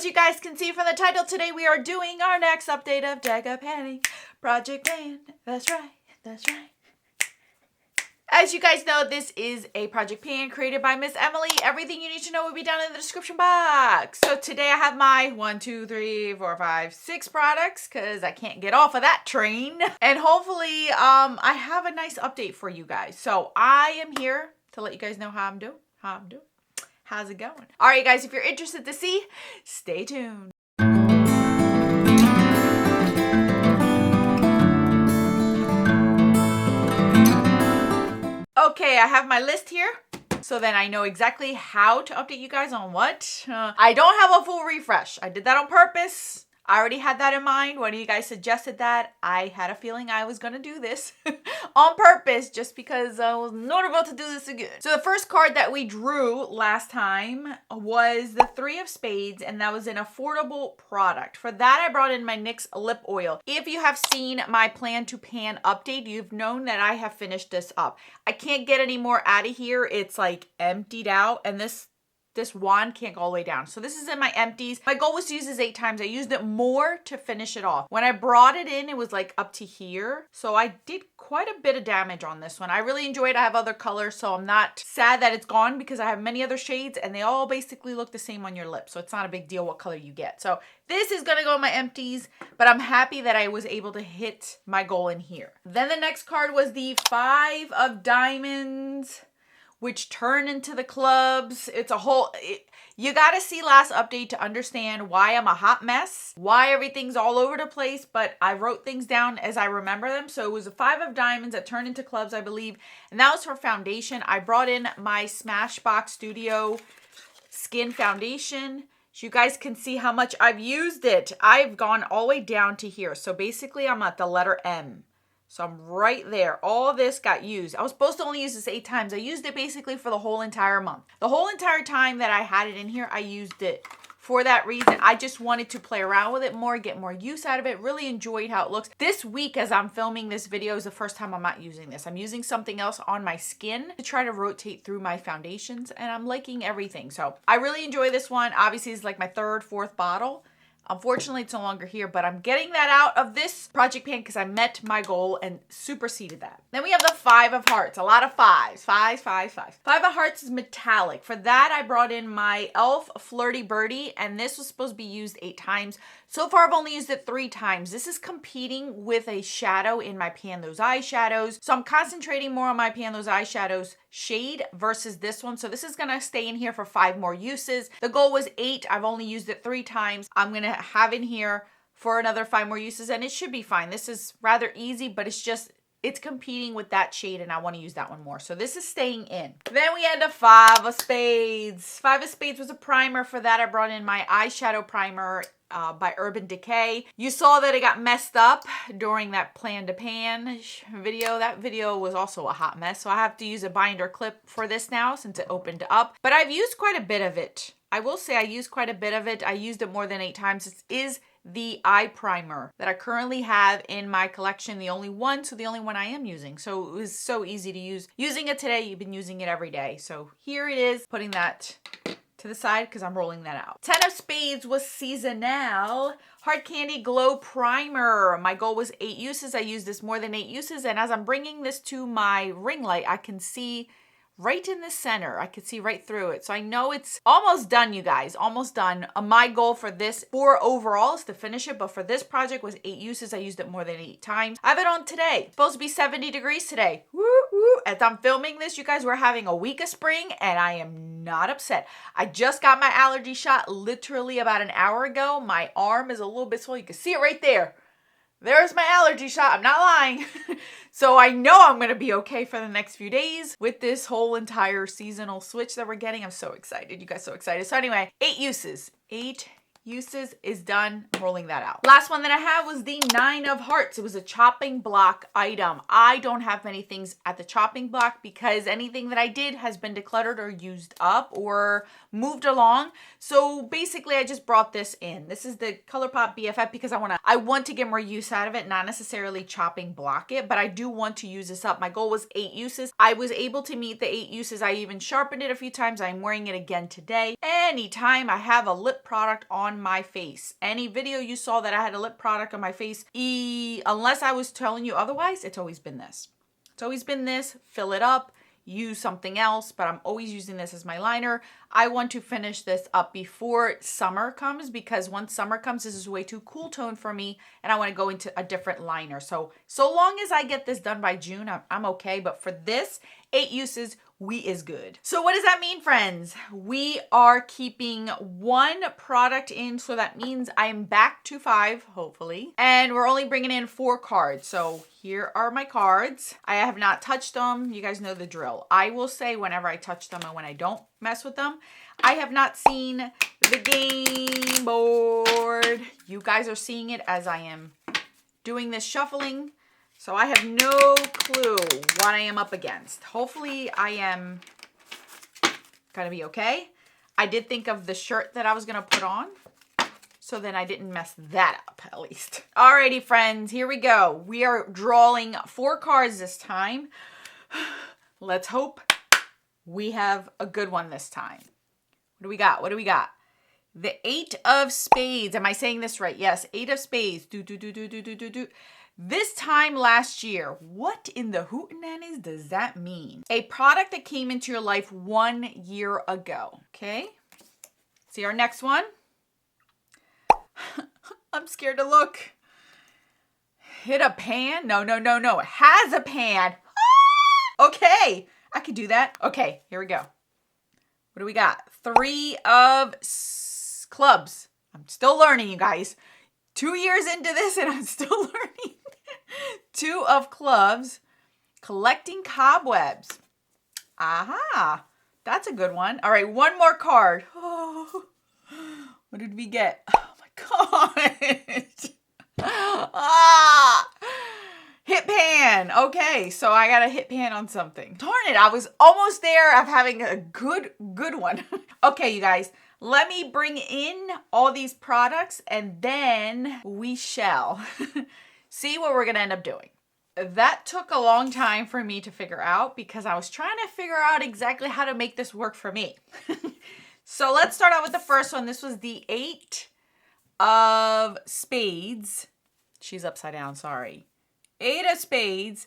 as you guys can see from the title, today we are doing our next update of Deca Panning Project Pan. That's right, that's right. As you guys know, this is a project pan created by Miss Emily. Everything you need to know will be down in the description box. So today I have my 6 products because I can't get off of that train. And hopefully I have a nice update for you guys. So I am here to let you guys know how I'm doing. How's it going? All right, guys, if you're interested to see, stay tuned. Okay, I have my list here, so then I know exactly how to update you guys on what. I don't have a full refresh. I did that on purpose. I already had that in mind. One of you guys suggested that. I had a feeling I was going to do this on purpose just because I was not about to do this again. So the first card that we drew last time was the 3 of Spades, and that was an affordable product. For that, I brought in my NYX lip oil. If you have seen my Plan to Pan update, you've known that I have finished this up. I can't get any more out of here. It's like emptied out, and this wand can't go all the way down. So this is in my empties. My goal was to use this 8 times. I used it more to finish it off. When I brought it in, it was like up to here. So I did quite a bit of damage on this one. I really enjoyed it. I have other colors, so I'm not sad that it's gone because I have many other shades and they all basically look the same on your lips. So it's not a big deal what color you get. So this is gonna go in my empties, but I'm happy that I was able to hit my goal in here. Then the next card was the 5 of Diamonds, which turn into the clubs. It's a whole, you gotta see last update to understand why I'm a hot mess, why everything's all over the place, but I wrote things down as I remember them. So it was a 5 of Diamonds that turned into clubs, I believe, and that was for foundation. I brought in my Smashbox Studio Skin Foundation. So you guys can see how much I've used it. I've gone all the way down to here. So basically I'm at the letter M. So I'm right there. All this got used. I was supposed to only use this 8 times. I used it basically for the whole entire month. The whole entire time that I had it in here, I used it. For that reason, I just wanted to play around with it more, get more use out of it. Really enjoyed how it looks. This week, as I'm filming this video, is the first time I'm not using this. I'm using something else on my skin to try to rotate through my foundations, and I'm liking everything. So I really enjoy this one. Obviously, it's like my 3rd, 4th bottle. Unfortunately, it's no longer here, but I'm getting that out of this project pan because I met my goal and superseded that. Then we have the 5 of Hearts. A lot of 5s. 5, 5, 5. 5 of Hearts is metallic. For that, I brought in my e.l.f. Flirty Birdie, and this was supposed to be used 8 times. So far, I've only used it 3 times. This is competing with a shadow in my Pan Those Eyeshadows. So I'm concentrating more on my Pan Those Eyeshadows shade versus this one. So this is gonna stay in here for 5 more uses. The goal was 8. I've only used it 3 times. I'm gonna have in here for another 5 more uses, and it should be fine. This is rather easy, but it's competing with that shade, and I want to use that one more. So this is staying in. Then we had the 5 of Spades. 5 of Spades was a primer. For that, I brought in my eyeshadow primer by Urban Decay. You saw that it got messed up during that Plan to Pan video. That video was also a hot mess, so I have to use a binder clip for this now since it opened up. But I've used quite a bit of it. I will say I used quite a bit of it. I used it more than 8 times. This is the eye primer that I currently have in my collection. The only one, so the only one I am using. So it was so easy to use. Using it today, you've been using it every day. So here it is, putting that to the side because I'm rolling that out. 10 of Spades was Seasonal Hard Candy Glow Primer. My goal was 8 uses. I used this more than 8 uses, and as I'm bringing this to my ring light, I can see right in the center. I could see right through it. So I know it's almost done, you guys. Almost done. My goal for this 4 overall is to finish it, but for this project was 8 uses. I used it more than 8 times. I have it on today. It's supposed to be 70 degrees today. Woo, woo. As I'm filming this, you guys, we're having a week of spring, and I am not upset. I just got my allergy shot literally about an hour ago. My arm is a little bit swollen. You can see it right there. There's my allergy shot. I'm not lying. So I know I'm going to be okay for the next few days with this whole entire seasonal switch that we're getting. I'm so excited. You guys so excited. So anyway, 8 uses. 8 uses is done. I'm rolling that out. Last one that I have was the 9 of Hearts. It was a chopping block item. I don't have many things at the chopping block because anything that I did has been decluttered or used up or moved along. So basically I just brought this in. This is the ColourPop BFF because I want to get more use out of it, not necessarily chopping block it, but I do want to use this up. My goal was 8 uses. I was able to meet the 8 uses. I even sharpened it a few times. I'm wearing it again today. Anytime I have a lip product on on my face. Any video you saw that I had a lip product on my face, unless I was telling you otherwise, it's always been this. It's always been this. Fill it up, use something else, but I'm always using this as my liner. I want to finish this up before summer comes, because once summer comes, this is way too cool tone for me, and I want to go into a different liner. So long as I get this done by June, I'm okay. But for this, 8 uses, we is good. So what does that mean, friends? We are keeping 1 product in, so that means I'm back to 5, hopefully. And we're only bringing in 4 cards. So here are my cards. I have not touched them. You guys know the drill. I will say whenever I touch them and when I don't mess with them. I have not seen the game board. You guys are seeing it as I am doing this shuffling. So I have no clue what I am up against. Hopefully I am gonna be okay. I did think of the shirt that I was gonna put on, so then I didn't mess that up, at least. Alrighty, friends, here we go. We are drawing 4 cards this time. Let's hope we have a good one this time. What do we got? What do we got? The 8 of spades. Am I saying this right? Yes, 8 of spades. This time last year, what in the hootenannies does that mean? A product that came into your life 1 year ago. Okay. See our next one. I'm scared to look. Hit a pan? No. It has a pan. Okay. I could do that. Okay, here we go. What do we got? 3 of clubs. I'm still learning, you guys. 2 years into this and I'm still learning. 2 of clubs. Collecting cobwebs. Aha. That's a good one. All right, 1 more card. Oh, what did we get? Oh my God. Hit pan. Okay, so I got a hit pan on something. Darn it, I was almost there of having a good one. Okay, you guys, let me bring in all these products and then we shall see what we're gonna end up doing. That took a long time for me to figure out because I was trying to figure out exactly how to make this work for me. So let's start out with the first one. This was the 8 of spades. She's upside down, sorry. 8 of spades.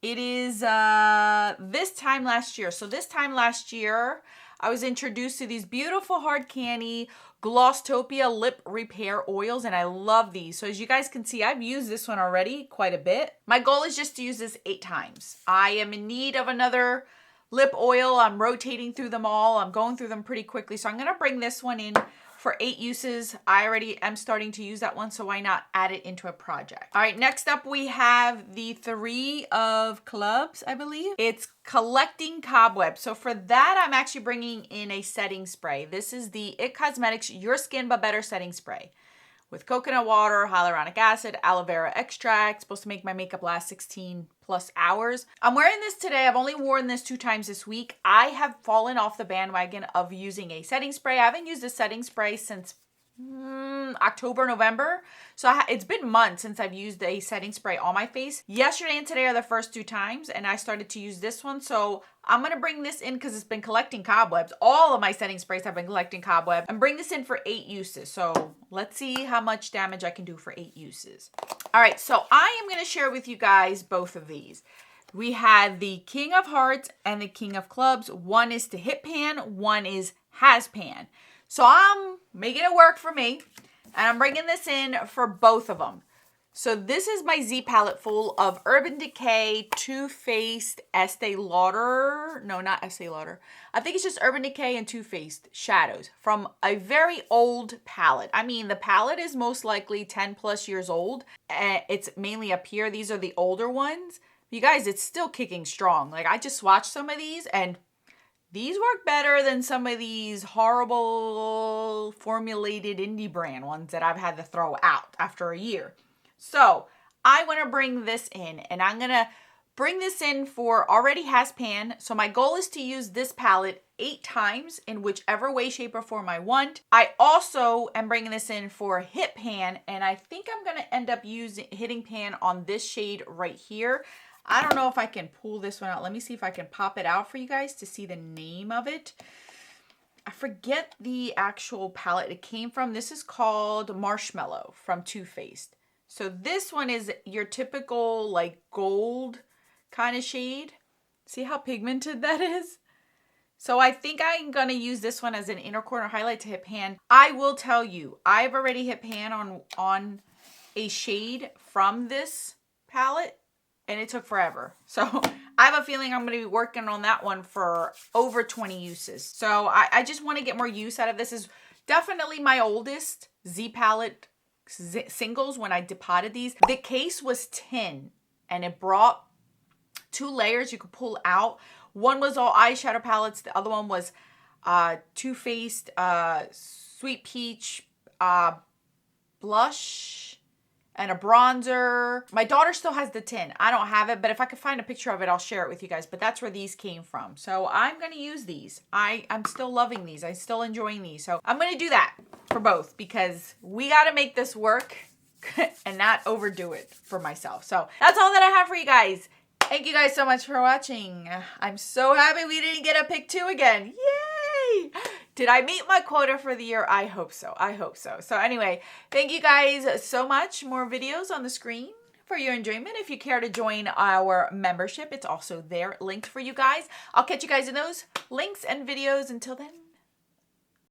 It is this time last year. So this time last year, I was introduced to these beautiful hard candy Glosstopia lip repair oils, and I love these. So as you guys can see, I've used this one already quite a bit. My goal is just to use this 8 times. I am in need of another lip oil. I'm rotating through them all. I'm going through them pretty quickly. So I'm going to bring this one in for 8 uses. I already am starting to use that one, so why not add it into a project? All right, next up we have the 3 of clubs, I believe. It's collecting cobwebs. So for that, I'm actually bringing in a setting spray. This is the IT Cosmetics Your Skin But Better setting spray with coconut water, hyaluronic acid, aloe vera extract, supposed to make my makeup last 16 plus hours. I'm wearing this today. I've only worn this 2 times this week. I have fallen off the bandwagon of using a setting spray. I haven't used a setting spray since October, November. So it's been months since I've used a setting spray on my face. Yesterday and today are the first 2 times, and I started to use this one. So I'm going to bring this in because it's been collecting cobwebs. All of my setting sprays have been collecting cobwebs. And bring this in for 8 uses. So let's see how much damage I can do for 8 uses. All right, so I am going to share with you guys both of these. We had the King of Hearts and the King of Clubs. One is to hit pan, one is has pan. So I'm making it work for me, and I'm bringing this in for both of them. So this is my Z palette full of Urban Decay, Too Faced, Estee Lauder. No, not Estee Lauder. I think it's just Urban Decay and Too Faced Shadows from a very old palette. I mean, the palette is most likely 10 plus years old. It's mainly up here. These are the older ones. You guys, it's still kicking strong. Like, I just swatched some of these, and these work better than some of these horrible formulated indie brand ones that I've had to throw out after a year. So I want to bring this in, and I'm going to bring this in for already has pan. So my goal is to use this palette 8 times in whichever way, shape, or form I want. I also am bringing this in for hit pan, and I think I'm going to end up hitting pan on this shade right here. I don't know if I can pull this one out. Let me see if I can pop it out for you guys to see the name of it. I forget the actual palette it came from. This is called Marshmallow from Too Faced. So this one is your typical like gold kind of shade. See how pigmented that is? So I think I'm going to use this one as an inner corner highlight to hit pan. I will tell you, I've already hit pan on a shade from this palette and it took forever. So I have a feeling I'm going to be working on that one for over 20 uses. So I just want to get more use out of this. This is definitely my oldest Z palette singles when I depotted these. The case was 10 and it brought 2 layers you could pull out. One was all eyeshadow palettes. The other one was Too Faced Sweet Peach blush and a bronzer. My daughter still has the tin. I don't have it, but if I could find a picture of it, I'll share it with you guys. But that's where these came from. So I'm going to use these. I'm still loving these. I'm still enjoying these. So I'm going to do that for both because we got to make this work and not overdo it for myself. So that's all that I have for you guys. Thank you guys so much for watching. I'm so happy we didn't get a pick 2 again. Yay! Did I meet my quota for the year? I hope so. I hope so. So anyway, thank you guys so much. More videos on the screen for your enjoyment. If you care to join our membership, it's also there linked for you guys. I'll catch you guys in those links and videos. Until then,